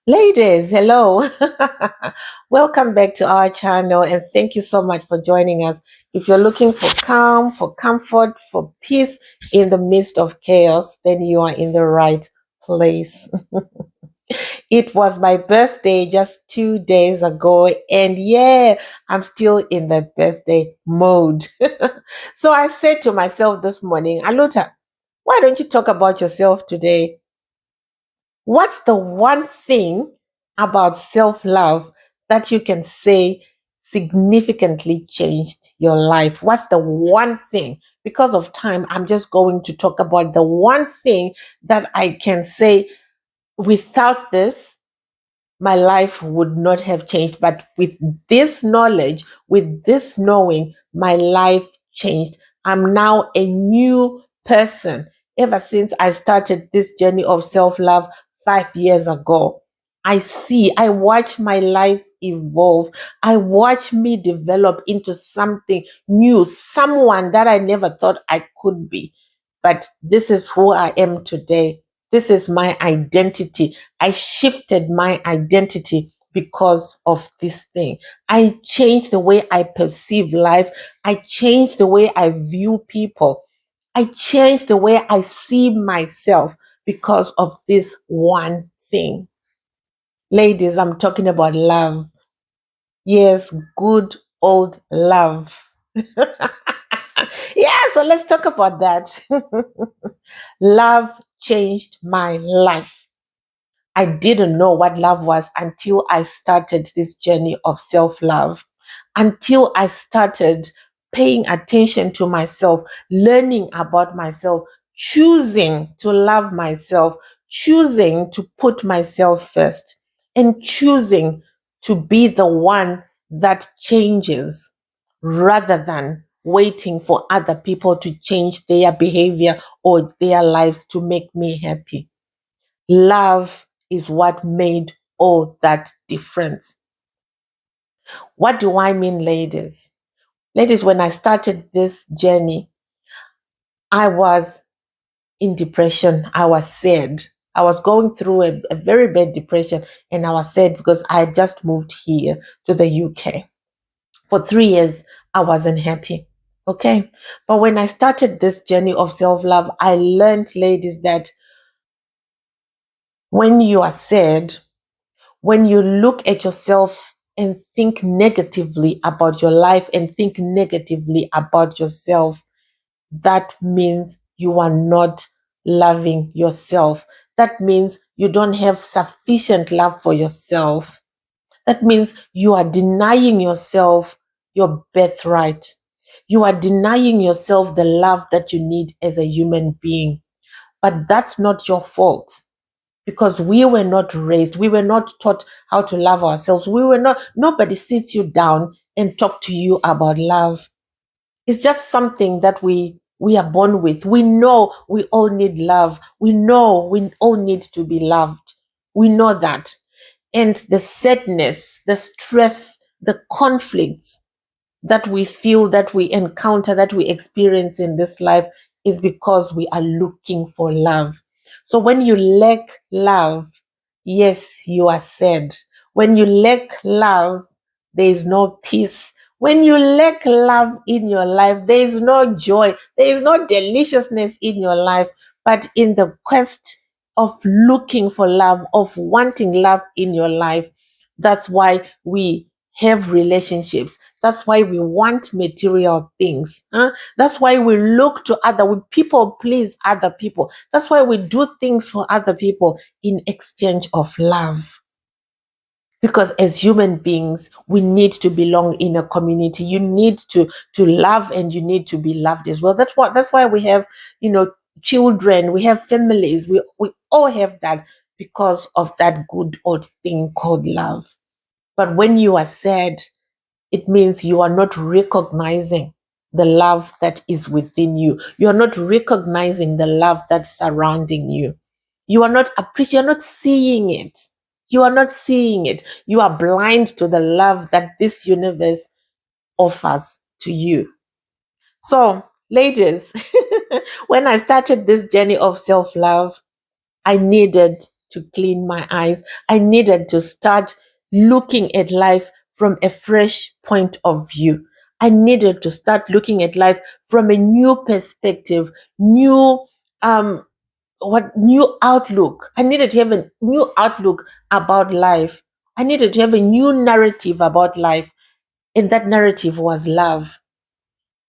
Ladies, hello. Welcome back to our channel and thank you so much for joining us. If you're looking for calm, for comfort, for peace in the midst of chaos, then you are in the right place. It was my birthday just 2 days ago, and yeah, I'm still in the birthday mode. So I said to myself this morning, Aluta, why don't you talk about yourself today? What's the one thing about self love that you can say significantly changed your life? What's the one thing? Because of time, I'm just going to talk about the one thing that I can say without this, my life would not have changed. But with this knowledge, with this knowing, my life changed. I'm now a new person ever since I started this journey of self love 5 years ago. I watch my life evolve. I watch me develop into something new, someone that I never thought I could be. But this is who I am today. This is my identity. I shifted my identity because of this thing. I changed the way I perceive life. I changed the way I view people. I changed the way I see myself because of this one thing. Ladies, I'm talking about love. Yes, good old love. Yeah, so let's talk about that. Love changed my life. I didn't know what love was until I started this journey of self love, until I started paying attention to myself, learning about myself, choosing to love myself, choosing to put myself first, and choosing to be the one that changes rather than waiting for other people to change their behavior or their lives to make me happy. Love is what made all that difference. What do I mean, ladies? Ladies, when I started this journey, I was in depression. I was sad. I was going through a very bad depression and I was sad because I had just moved here to the UK. For 3 years, I wasn't happy. Okay. But when I started this journey of self love, I learned, ladies, that when you are sad, when you look at yourself and think negatively about your life and think negatively about yourself, that means you are not loving yourself. That means you don't have sufficient love for yourself. That means you are denying yourself your birthright. You are denying yourself the love that you need as a human being. But that's not your fault because we were not raised, we were not taught how to love ourselves. Nobody sits you down and talk to you about love. It's just something that we are born with. We know we all need love. We know we all need to be loved. We know that. And the sadness, the stress, the conflicts that we feel, that we encounter, that we experience in this life is because we are looking for love. So when you lack love, yes, you are sad. When you lack love, there is no peace. When you lack love in your life, there is no joy. There is no deliciousness in your life. But in the quest of looking for love, of wanting love in your life, that's why we have relationships. That's why we want material things. That's why we look to we people please other people. That's why we do things for other people in exchange of love. Because as human beings, we need to belong in a community. You need to love and you need to be loved as well. That's why we have, children, we have families, we all have that because of that good old thing called love. But when you are sad, it means you are not recognizing the love that is within you. You are not recognizing the love that's surrounding you. You are not appreciating, you're not seeing it. You are not seeing it. You are blind to the love that this universe offers to you. So, ladies, when I started this journey of self love, I needed to clean my eyes. I needed to start looking at life from a fresh point of view. I needed to start looking at life from a new perspective, new um new outlook. I needed to have a new outlook about life. I needed to have a new narrative about life, and that narrative was love.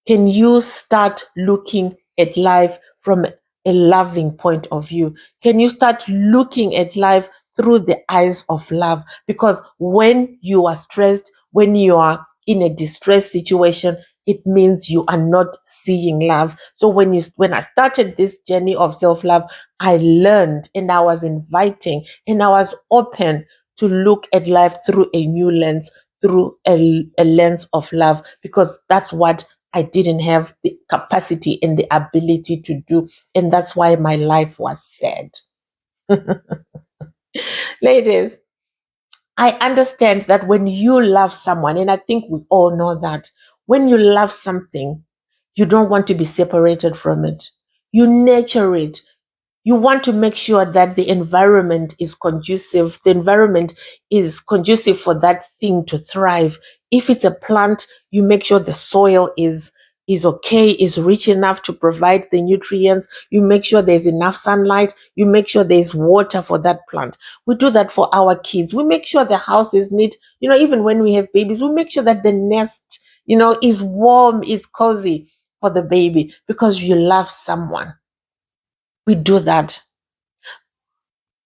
Can you start looking at life from a loving point of view? Can you start looking at life through the eyes of love? Because when you are stressed, when you are in a distress situation, it means you are not seeing love. So when I started this journey of self-love, I learned, and I was inviting, and I was open to look at life through a new lens, through a lens of love, because that's what I didn't have the capacity and the ability to do. And that's why my life was sad. Ladies, I understand that when you love someone, and I think we all know that when you love something, you don't want to be separated from it. You nurture it. You want to make sure that the environment is conducive. The environment is conducive for that thing to thrive. If it's a plant, you make sure the soil is okay, is rich enough to provide the nutrients. You make sure there's enough sunlight. You make sure there's water for that plant. We do that for our kids. We make sure the house is neat. Even when we have babies, we make sure that the nest, is warm, is cozy for the baby because you love someone. We do that.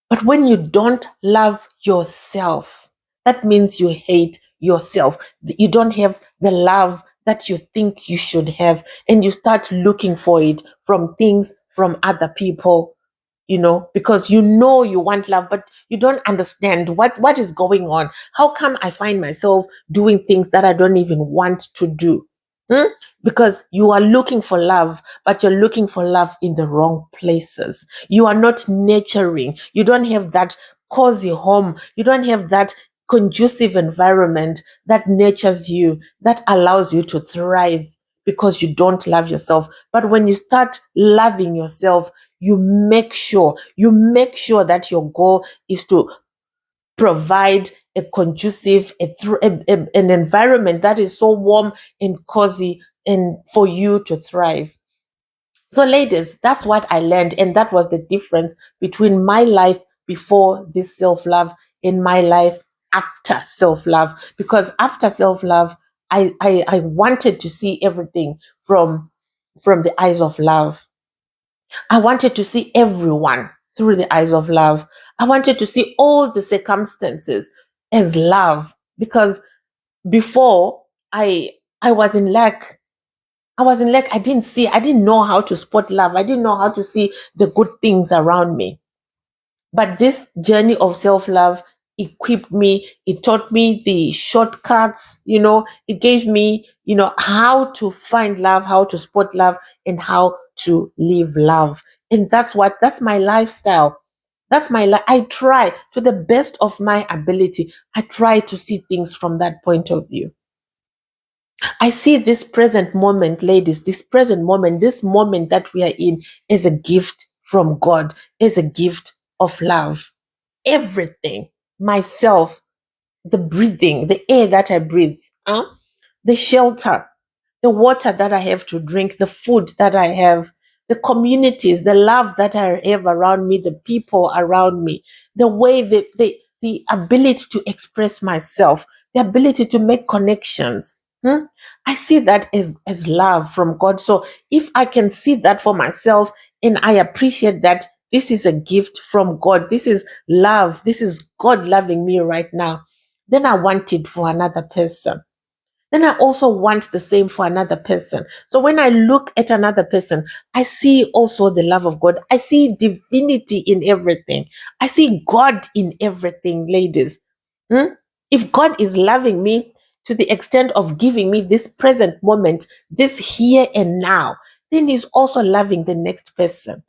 But when you don't love yourself, that means you hate yourself. You don't have the love that you think you should have. And you start looking for it from things, from other people, because you want love, but you don't understand what is going on. How come I find myself doing things that I don't even want to do? Hmm? Because you are looking for love, but you're looking for love in the wrong places. You are not nurturing. You don't have that cozy home. You don't have that conducive environment that nurtures you, that allows you to thrive because you don't love yourself. But when you start loving yourself, you make sure that your goal is to provide a conducive an environment that is so warm and cozy and for you to thrive. So ladies, that's what I learned, and that was the difference between my life before this self-love and my life after self-love. Because after self-love, I wanted to see everything from the eyes of love. I wanted to see everyone through the eyes of love. I wanted to see all the circumstances as love, because before I was in lack. I was in lack. I didn't know how to spot love. I didn't know how to see the good things around me. But this journey of self love equipped me. It taught me the shortcuts, it gave me, how to find love, how to spot love, and how to live love. And that's my lifestyle. That's my life. I try to the best of my ability. I try to see things from that point of view. I see this present moment, ladies, this moment that we are in, as a gift from God, as a gift of love. Everything, myself, the breathing, the air that I breathe, the shelter, the water that I have to drink, the food that I have, the communities, the love that I have around me, the people around me, the way the ability to express myself, the ability to make connections. I see that as love from God. So if I can see that for myself and I appreciate that this is a gift from God, this is love, this is God loving me right now, then I want it for another person. Then I also want the same for another person. So when I look at another person, I see also the love of God. I see divinity in everything. I see God in everything, ladies. If God is loving me to the extent of giving me this present moment, this here and now, then He's also loving the next person.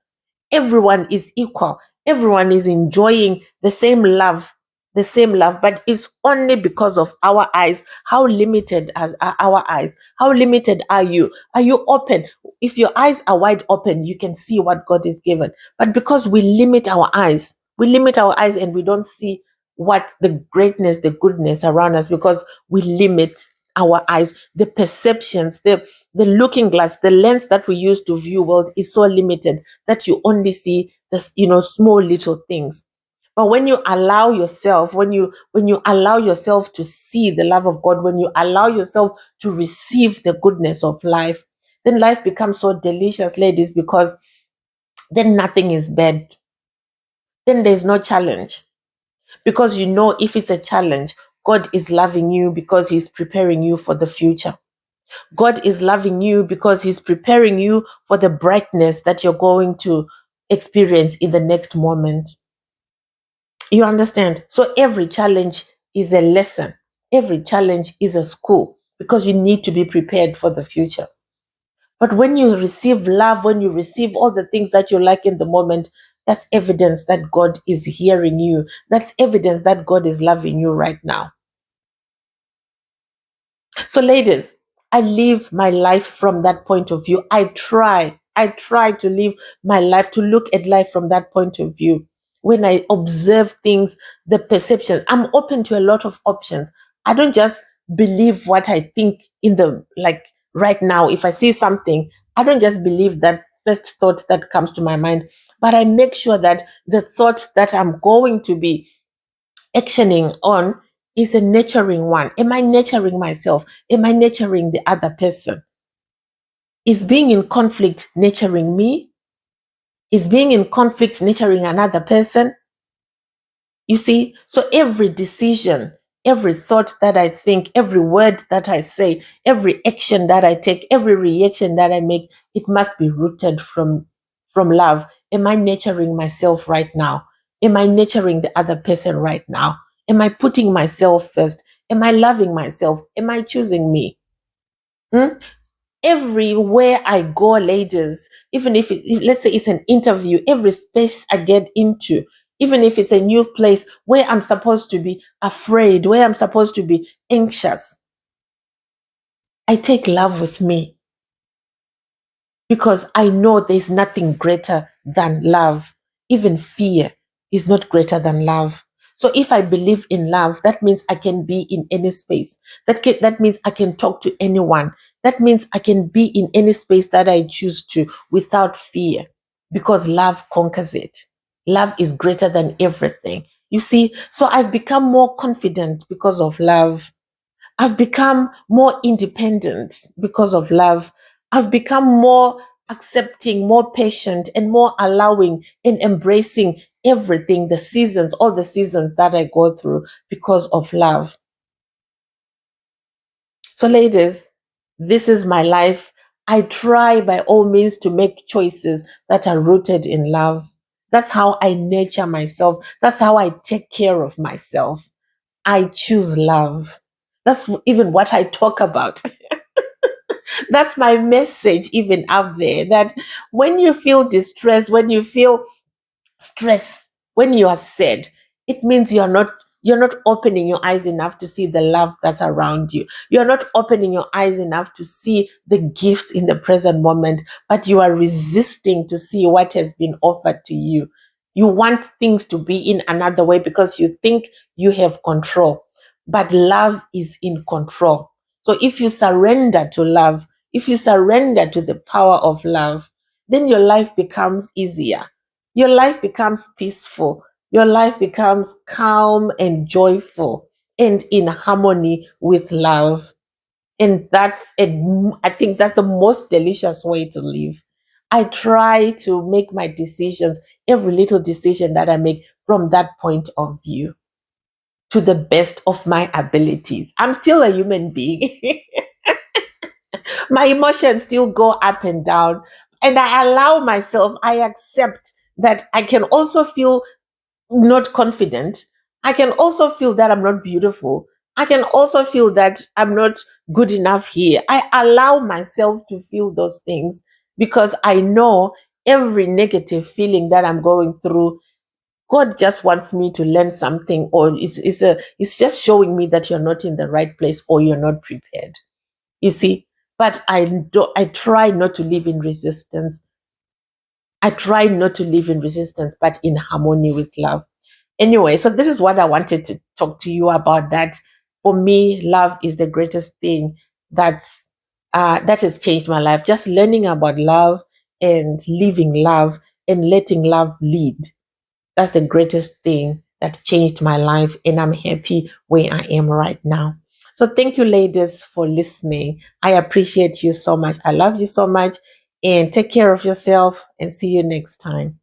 Everyone is equal. Everyone is enjoying the same love, but it's only because of our eyes. How limited are our eyes? How limited are you? Are you open? If your eyes are wide open, you can see what God is given. But because we limit our eyes, We limit our eyes and we don't see what the greatness, the goodness around us, because we limit our eyes. The perceptions, the looking glass, the lens that we use to view world is so limited that you only see this, small little things. But when you allow yourself, when you allow yourself to see the love of God, when you allow yourself to receive the goodness of life, then life becomes so delicious, ladies, because then nothing is bad. Then there's no challenge. Because if it's a challenge, God is loving you because He's preparing you for the future. God is loving you because He's preparing you for the brightness that you're going to experience in the next moment. You understand? So every challenge is a lesson. Every challenge is a school, because you need to be prepared for the future. But when you receive love, when you receive all the things that you like in the moment, that's evidence that God is hearing you. That's evidence that God is loving you right now. So, ladies, I live my life from that point of view. I try to live my life, to look at life from that point of view. When I observe things, the perceptions, I'm open to a lot of options. I don't just believe what I think in the, like, right now. If I see something, I don't just believe that first thought that comes to my mind, but I make sure that the thoughts that I'm going to be actioning on is a nurturing one. Am I nurturing myself? Am I nurturing the other person? Is being in conflict nurturing me? Is being in conflict nurturing another person? You see, so every decision, every thought that I think, every word that I say, every action that I take, every reaction that I make, it must be rooted from love. Am I nurturing myself right now? Am I nurturing the other person right now? Am I putting myself first? Am I loving myself? Am I choosing me? Hmm? Everywhere I go, ladies, even let's say it's an interview, every space I get into, even if it's a new place where I'm supposed to be afraid, where I'm supposed to be anxious, I take love with me, because I know there's nothing greater than love. Even fear is not greater than love. So if I believe in love, that means I can be in any space. That means I can talk to anyone. That means I can be in any space that I choose to without fear, because love conquers it. Love is greater than everything. You see, so I've become more confident because of love. I've become more independent because of love. I've become more accepting, more patient, and more allowing and embracing everything, the seasons, all the seasons that I go through, because of love. So, ladies, this is my life. I try by all means to make choices that are rooted in love. That's how I nurture myself. That's how I take care of myself. I choose love. That's even what I talk about. That's my message, even out there, that when you feel distressed, when you feel stress, when you are sad, it means you're not opening your eyes enough to see the love that's around you. You're not opening your eyes enough to see the gifts in the present moment, but you are resisting to see what has been offered to you. You want things to be in another way because you think you have control, but love is in control. So if you surrender to love, if you surrender to the power of love, then your life becomes easier, your life becomes peaceful. Your life becomes calm and joyful and in harmony with love. And I think that's the most delicious way to live. I try to make my decisions, every little decision that I make, from that point of view, to the best of my abilities. I'm still a human being. My emotions still go up and down. And I allow myself, I accept that I can also feel not confident. I can also feel that I'm not beautiful. I can also feel that I'm not good enough here. I allow myself to feel those things, because I know every negative feeling that I'm going through, God just wants me to learn something, or it's just showing me that you're not in the right place, or you're not prepared. You see, but I try not to live in resistance. I try not to live in resistance, but in harmony with love. Anyway, so this is what I wanted to talk to you about. That for me, love is the greatest thing that's that has changed my life. Just learning about love and living love and letting love lead. That's the greatest thing that changed my life, and I'm happy where I am right now. So thank you, ladies, for listening. I appreciate you so much. I love you so much, and take care of yourself, and see you next time.